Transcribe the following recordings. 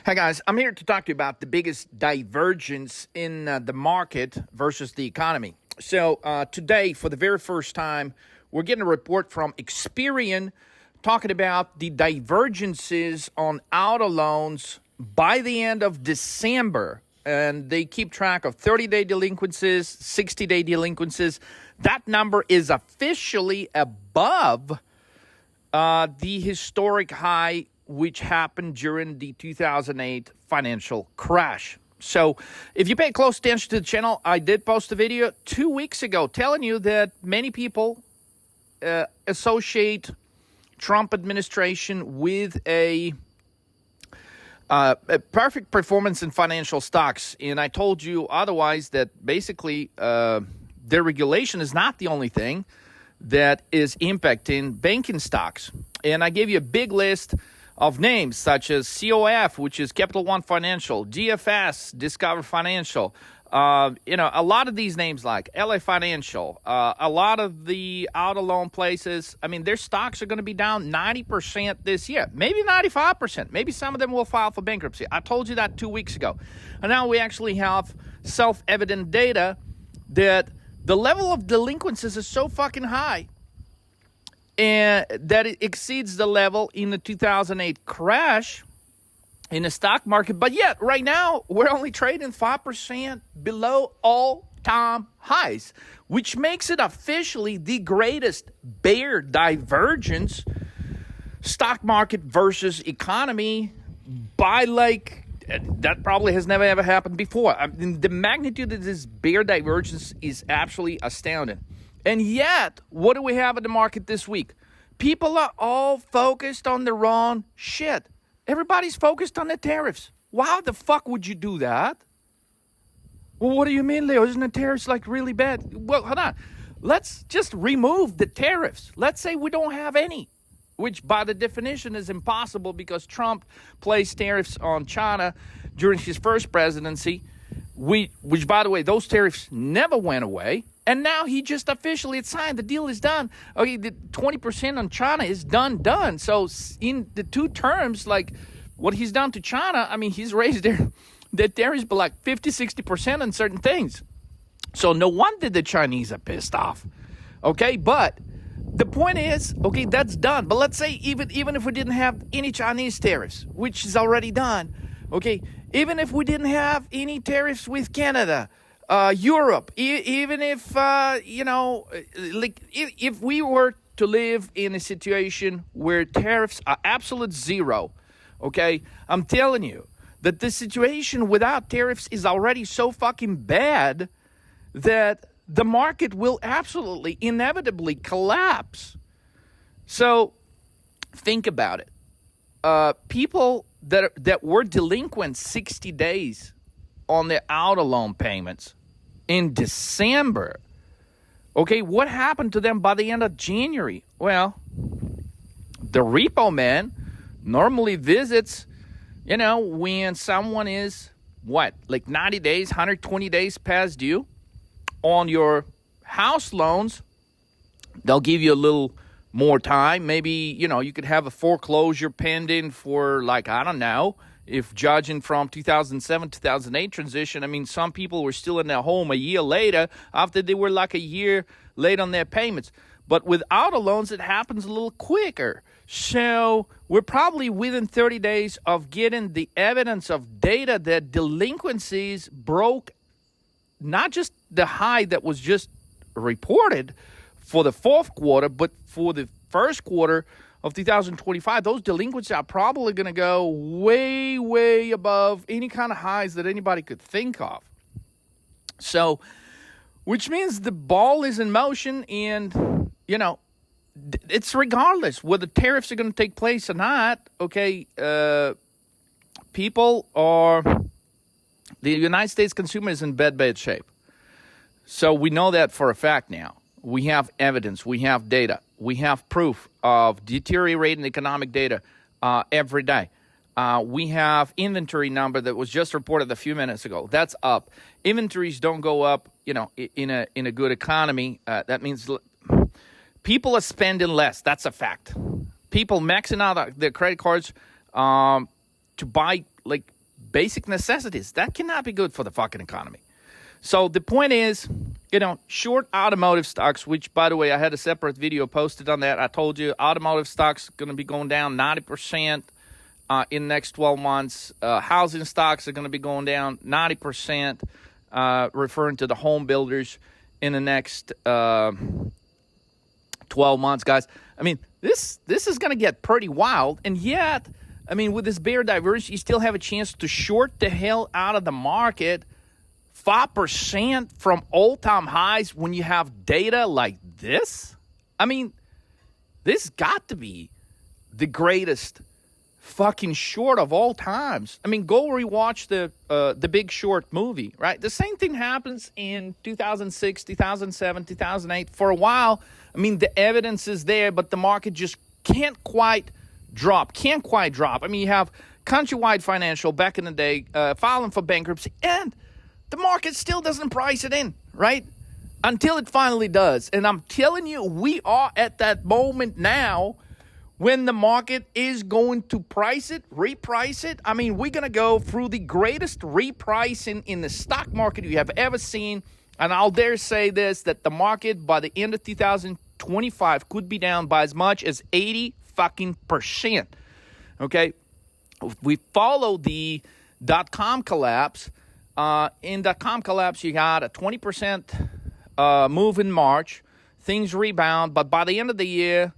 Hi, guys. I'm here to talk to you about the biggest divergence in the market versus the economy. So today, for the very first time, we're getting a report from Experian talking about the divergences on auto loans by the end of December. And they keep track of 30-day delinquencies, 60-day delinquencies. That number is officially above the historic high which happened during the 2008 financial crash. So if you pay close attention to the channel, I did post a video 2 weeks ago telling you that many people associate Trump administration with a perfect performance in financial stocks. And I told you otherwise, that basically deregulation is not the only thing that is impacting banking stocks. And I gave you a big list of names such as COF, which is Capital One Financial, GFS, Discover Financial, a lot of these names like LA Financial, a lot of the auto loan places. I mean, their stocks are going to be down 90% this year, maybe 95%. Maybe some of them will file for bankruptcy. I told you that 2 weeks ago. And now we actually have self-evident data that the level of delinquencies is so fucking high and that it exceeds the level in the 2008 crash in the stock market. But yet, right now, we're only trading 5% below all-time highs, which makes it officially the greatest bear divergence, stock market versus economy, by that probably has never ever happened before. I mean, the magnitude of this bear divergence is absolutely astounding. And yet, what do we have in the market this week? People are all focused on the wrong shit. Everybody's focused on the tariffs. Why the fuck would you do that? Well, what do you mean, Leo? Isn't the tariffs really bad? Well, hold on. Let's just remove the tariffs. Let's say we don't have any, which by the definition is impossible because Trump placed tariffs on China during his first presidency, which, by the way, those tariffs never went away. And now he just officially signed. The deal is done. Okay, the 20% on China is done. So in the two terms, what he's done to China, I mean, he's raised their tariffs by 50, 60% on certain things. So no wonder the Chinese are pissed off. Okay, but the point is, okay, that's done. But let's say even if we didn't have any Chinese tariffs, which is already done, okay, even if we didn't have any tariffs with Canada, Europe, even if, if we were to live in a situation where tariffs are absolute zero, okay, I'm telling you that the situation without tariffs is already so fucking bad that the market will absolutely, inevitably collapse. So think about it. People that were delinquent 60 days on their auto loan payments in December, okay, what happened to them by the end of January? Well, the repo man normally visits, when someone is, 90 days, 120 days past due on your house loans. They'll give you a little more time. Maybe, you could have a foreclosure pending for, I don't know, if judging from 2007, 2008 transition, I mean, some people were still in their home a year later after they were a year late on their payments. But with auto loans, it happens a little quicker. So we're probably within 30 days of getting the evidence of data that delinquencies broke not just the high that was just reported for the fourth quarter, but for the first quarter of 2025, those delinquencies are probably going to go way, way above any kind of highs that anybody could think of. So, which means the ball is in motion, and, it's regardless whether tariffs are going to take place or not, okay, the United States consumer is in bad shape. So we know that for a fact now. We have evidence, we have data, we have proof of deteriorating economic data every day. We have inventory number that was just reported a few minutes ago. That's up. Inventories don't go up, in a good economy. That means people are spending less. That's a fact. People maxing out their credit cards to buy like basic necessities. That cannot be good for the fucking economy. So the point is, short automotive stocks, which, by the way, I had a separate video posted on that. I told you automotive stocks going to be going down 90% in the next 12 months. Housing stocks are going to be going down 90%, referring to the home builders in the next 12 months, guys. I mean, this is going to get pretty wild, and yet, I mean, with this bear divergence, you still have a chance to short the hell out of the market 5% from all-time highs when you have data like this? I mean, this got to be the greatest fucking short of all times. I mean, go rewatch the Big Short movie, right? The same thing happens in 2006, 2007, 2008. For a while, I mean, the evidence is there, but the market just can't quite drop. I mean, you have Countrywide Financial back in the day filing for bankruptcy, and the market still doesn't price it in, right? Until it finally does. And I'm telling you, we are at that moment now when the market is going to reprice it. I mean, we're going to go through the greatest repricing in the stock market you have ever seen. And I'll dare say this, that the market by the end of 2025 could be down by as much as 80%. Okay? We follow the dot-com collapse. In dot-com collapse, you got a 20% move in March. Things rebound, but by the end of the year,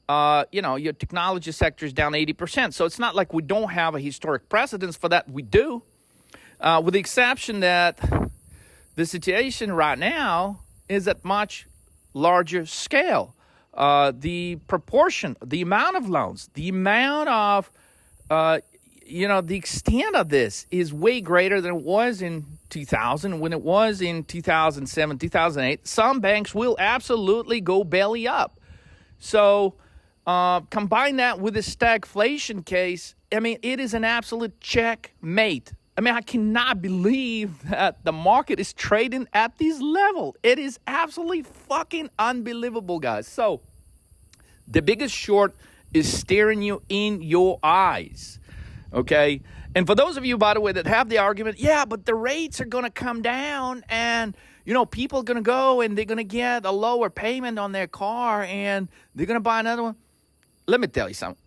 your technology sector is down 80%. So it's not like we don't have a historic precedence for that. We do, with the exception that the situation right now is at much larger scale. The proportion, the amount of loans, the amount of the extent of this is way greater than it was in 2000, when it was in 2007, 2008. Some banks will absolutely go belly up. So combine that with the stagflation case, I mean, it is an absolute checkmate. I mean, I cannot believe that the market is trading at this level. It is absolutely fucking unbelievable, guys. So the biggest short is staring you in your eyes. Okay, and for those of you, by the way, that have the argument, yeah, but the rates are going to come down, and people are going to go and they're going to get a lower payment on their car, and they're going to buy another one. Let me tell you something.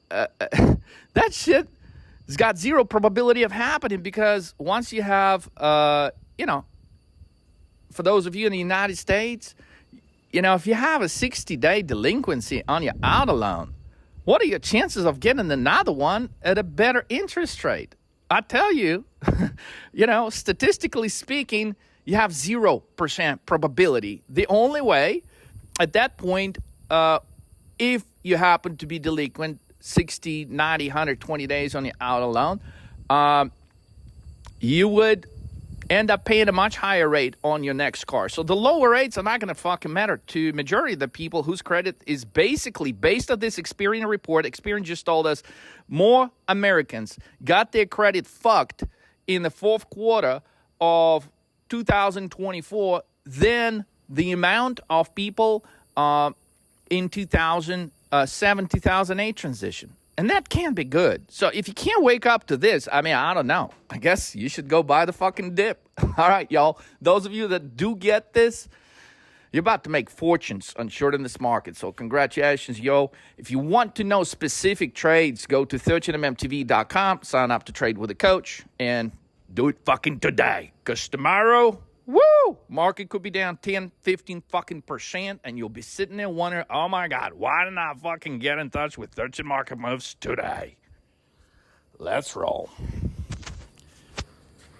That shit has got zero probability of happening, because once you have, for those of you in the United States, if you have a 60-day delinquency on your auto loan, what are your chances of getting another one at a better interest rate? I tell you, statistically speaking, you have 0% probability. The only way at that point, if you happen to be delinquent 60, 90, 120 days on your auto loan, you would end up paying a much higher rate on your next car. So the lower rates are not going to fucking matter to majority of the people whose credit is basically based on this Experian report. Experian just told us more Americans got their credit fucked in the fourth quarter of 2024 than the amount of people in 2007, 2008 transition. And that can be good. So if you can't wake up to this, I mean, I don't know. I guess you should go buy the fucking dip. All right, y'all. Those of you that do get this, you're about to make fortunes on shorting this market. So congratulations, yo. If you want to know specific trades, go to 13mmtv.com, sign up to trade with a coach, and do it fucking today. Because tomorrow, woo, market could be down 10, 15 fucking %, and you'll be sitting there wondering, oh my God, why didn't I fucking get in touch with 13 Market Moves today? Let's roll.